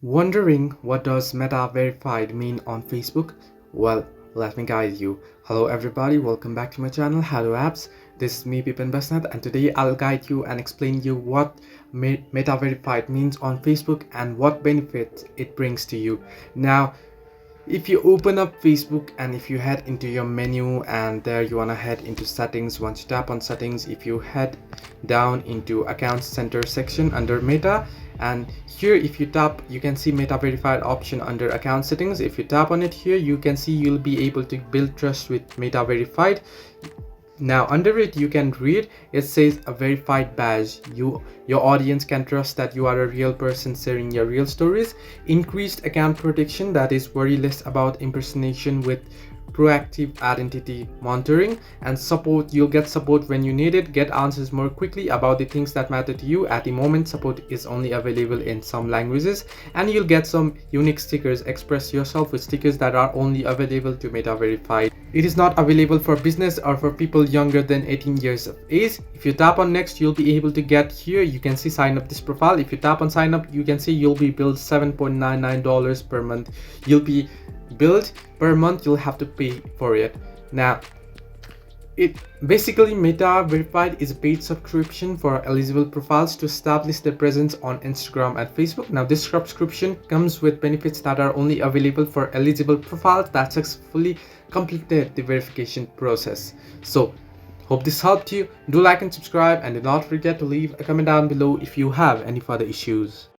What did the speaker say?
Wondering what does Meta Verified mean on Facebook? Well, let me guide you. Hello everybody, welcome back to my channel Hello Apps. This is me Bipin Basnat, and today I'll guide you and explain you what Meta Verified means on Facebook and what benefits it brings to you. Now, if you open up Facebook and if you head into your menu and there you want to head into settings, once you tap on settings, if you head down into account center section under Meta, and here if you tap you can see Meta Verified option under account settings. If you tap on it here, you can see you'll be able to build trust with Meta Verified. Now under it you can read, it says a verified badge. Your audience can trust that you are a real person sharing your real stories. Increased account protection, that is worry less about impersonation with proactive identity monitoring. And support, you'll get support when you need it, get answers more quickly about the things that matter to you. At the moment support is only available in some languages, and you'll get some unique stickers. Express yourself with stickers that are only available to Meta Verified. It is not available for business or for people younger than 18 years of age. If you tap on next, you'll be able to get here, you can see sign up this profile. If you tap on sign up, you can see you'll be billed $7.99 per month. You'll be billed per month, you'll have to pay for it. Now it basically, Meta Verified is a paid subscription for eligible profiles to establish their presence on Instagram and Facebook. Now this subscription comes with benefits that are only available for eligible profiles that successfully completed the verification process. So hope this helped you. Do like and subscribe, and do not forget to leave a comment down below if you have any further issues.